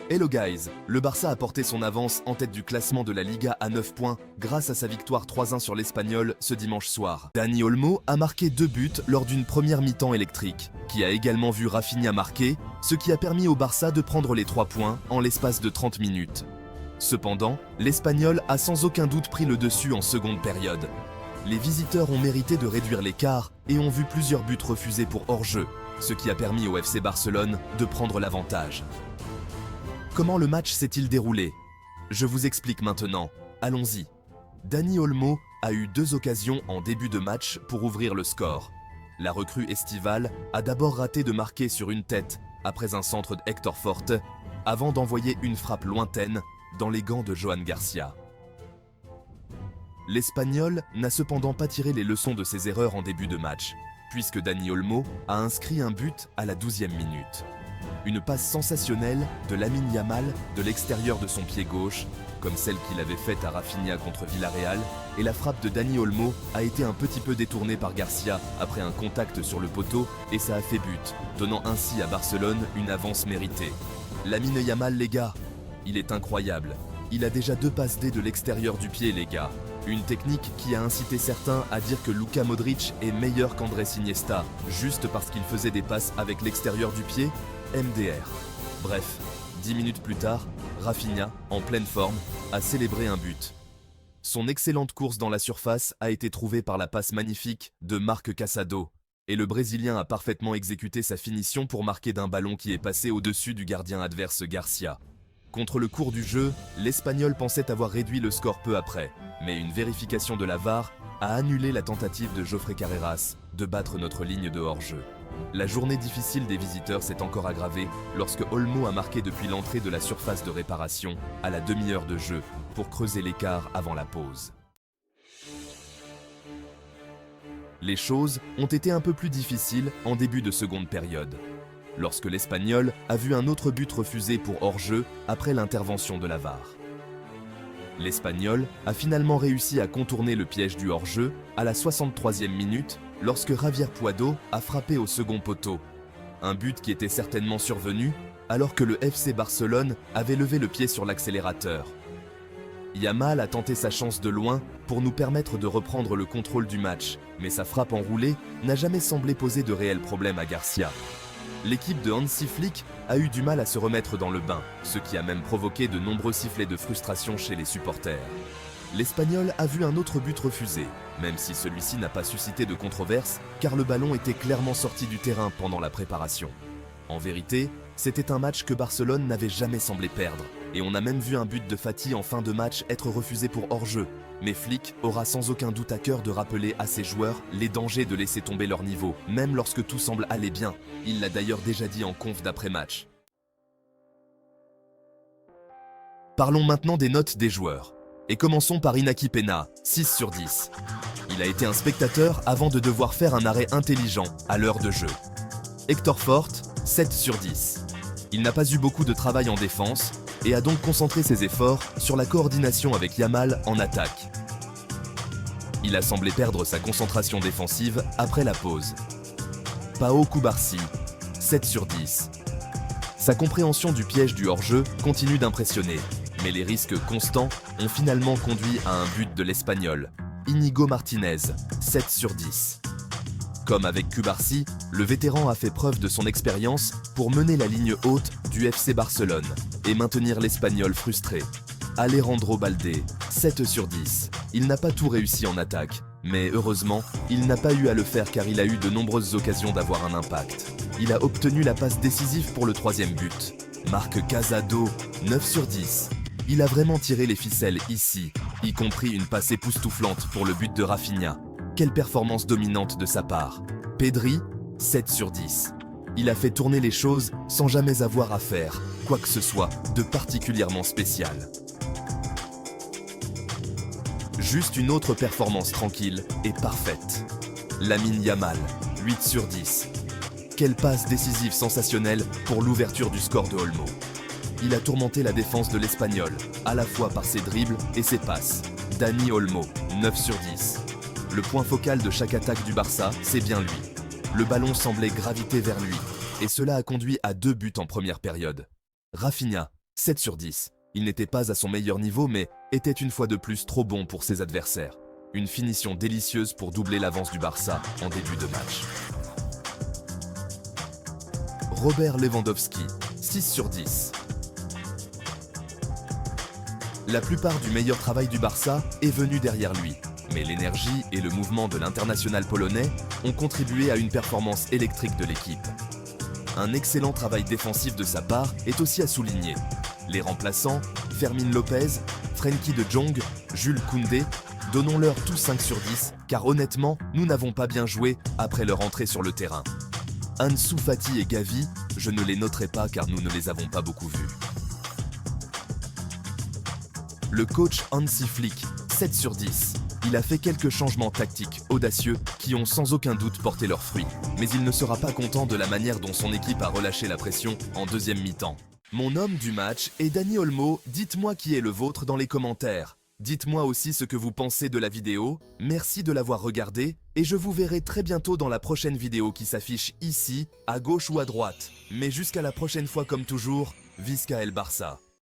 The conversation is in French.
Hello guys, le Barça a porté son avance en tête du classement de la Liga à 9 points grâce à sa victoire 3-1 sur l'Espagnol ce dimanche soir. Dani Olmo a marqué 2 buts lors d'une première mi-temps électrique, qui a également vu Rafinha marquer, ce qui a permis au Barça de prendre les 3 points en l'espace de 30 minutes. Cependant, l'Espagnol a sans aucun doute pris le dessus en seconde période. Les visiteurs ont mérité de réduire l'écart et ont vu plusieurs buts refusés pour hors-jeu, ce qui a permis au FC Barcelone de prendre l'avantage. Comment le match s'est-il déroulé? Je vous explique maintenant. Allons-y. Dani Olmo a eu 2 occasions en début de match pour ouvrir le score. La recrue estivale a d'abord raté de marquer sur une tête après un centre d'Hector Forte, avant d'envoyer une frappe lointaine dans les gants de Johan Garcia. L'Espagnol n'a cependant pas tiré les leçons de ses erreurs en début de match, puisque Dani Olmo a inscrit un but à la 12e minute. Une passe sensationnelle de Lamine Yamal de l'extérieur de son pied gauche, comme celle qu'il avait faite à Rafinha contre Villarreal, et la frappe de Dani Olmo a été un petit peu détournée par Garcia après un contact sur le poteau et ça a fait but, donnant ainsi à Barcelone une avance méritée. Lamine Yamal les gars, il est incroyable. Il a déjà 2 passes D de l'extérieur du pied les gars. Une technique qui a incité certains à dire que Luka Modric est meilleur qu'Andrés Iniesta, juste parce qu'il faisait des passes avec l'extérieur du pied. MDR. Bref, 10 minutes plus tard, Rafinha, en pleine forme, a célébré un but. Son excellente course dans la surface a été trouvée par la passe magnifique de Marc Casado, et le Brésilien a parfaitement exécuté sa finition pour marquer d'un ballon qui est passé au-dessus du gardien adverse Garcia. Contre le cours du jeu, l'Espagnol pensait avoir réduit le score peu après, mais une vérification de la VAR a annulé la tentative de Jofré Carreras de battre notre ligne de hors-jeu. La journée difficile des visiteurs s'est encore aggravée lorsque Olmo a marqué depuis l'entrée de la surface de réparation à la demi-heure de jeu pour creuser l'écart avant la pause. Les choses ont été un peu plus difficiles en début de seconde période, lorsque l'Espagnol a vu un autre but refusé pour hors-jeu après l'intervention de la VAR. L'Espagnol a finalement réussi à contourner le piège du hors-jeu à la 63e minute lorsque Javier Puado a frappé au second poteau. Un but qui était certainement survenu alors que le FC Barcelone avait levé le pied sur l'accélérateur. Yamal a tenté sa chance de loin pour nous permettre de reprendre le contrôle du match, mais sa frappe enroulée n'a jamais semblé poser de réels problèmes à Garcia. L'équipe de Hansi Flick a eu du mal à se remettre dans le bain, ce qui a même provoqué de nombreux sifflets de frustration chez les supporters. L'Espagnol a vu un autre but refusé, même si celui-ci n'a pas suscité de controverse, car le ballon était clairement sorti du terrain pendant la préparation. En vérité, c'était un match que Barcelone n'avait jamais semblé perdre, et on a même vu un but de Fati en fin de match être refusé pour hors-jeu. Mais Flick aura sans aucun doute à cœur de rappeler à ses joueurs les dangers de laisser tomber leur niveau, même lorsque tout semble aller bien. Il l'a d'ailleurs déjà dit en conf d'après-match. Parlons maintenant des notes des joueurs. Et commençons par Inaki Peña, 6 sur 10. Il a été un spectateur avant de devoir faire un arrêt intelligent à l'heure de jeu. Hector Forte, 7 sur 10. Il n'a pas eu beaucoup de travail en défense et a donc concentré ses efforts sur la coordination avec Yamal en attaque. Il a semblé perdre sa concentration défensive après la pause. Pau Cubarsí, 7 sur 10. Sa compréhension du piège du hors-jeu continue d'impressionner, mais les risques constants ont finalement conduit à un but de l'Espagnol. Íñigo Martínez, 7 sur 10. Comme avec Cubarsí, le vétéran a fait preuve de son expérience pour mener la ligne haute du FC Barcelone et maintenir l'Espagnol frustré. Alejandro Balde, 7 sur 10. Il n'a pas tout réussi en attaque, mais heureusement, il n'a pas eu à le faire car il a eu de nombreuses occasions d'avoir un impact. Il a obtenu la passe décisive pour le 3e but. Marc Casado, 9 sur 10. Il a vraiment tiré les ficelles ici, y compris une passe époustouflante pour le but de Rafinha. Quelle performance dominante de sa part. Pedri, 7 sur 10. Il a fait tourner les choses sans jamais avoir à faire quoi que ce soit de particulièrement spécial. Juste une autre performance tranquille et parfaite. Lamine Yamal, 8 sur 10. Quelle passe décisive sensationnelle pour l'ouverture du score de Olmo. Il a tourmenté la défense de l'Espagnol, à la fois par ses dribbles et ses passes. Dani Olmo, 9 sur 10. Le point focal de chaque attaque du Barça, c'est bien lui. Le ballon semblait graviter vers lui, et cela a conduit à 2 buts en première période. Rafinha, 7 sur 10. Il n'était pas à son meilleur niveau, mais était une fois de plus trop bon pour ses adversaires. Une finition délicieuse pour doubler l'avance du Barça en début de match. Robert Lewandowski, 6 sur 10. La plupart du meilleur travail du Barça est venu derrière lui, mais l'énergie et le mouvement de l'international polonais ont contribué à une performance électrique de l'équipe. Un excellent travail défensif de sa part est aussi à souligner. Les remplaçants, Fermín López, Frenkie de Jong, Jules Koundé, donnons-leur tous 5 sur 10, car honnêtement, nous n'avons pas bien joué après leur entrée sur le terrain. Ansu Fati et Gavi, je ne les noterai pas car nous ne les avons pas beaucoup vus. Le coach Hansi Flick, 7 sur 10. Il a fait quelques changements tactiques audacieux qui ont sans aucun doute porté leurs fruits. Mais il ne sera pas content de la manière dont son équipe a relâché la pression en deuxième mi-temps. Mon homme du match est Dani Olmo, dites-moi qui est le vôtre dans les commentaires. Dites-moi aussi ce que vous pensez de la vidéo, merci de l'avoir regardée, et je vous verrai très bientôt dans la prochaine vidéo qui s'affiche ici, à gauche ou à droite. Mais jusqu'à la prochaine fois comme toujours, Visca el Barça.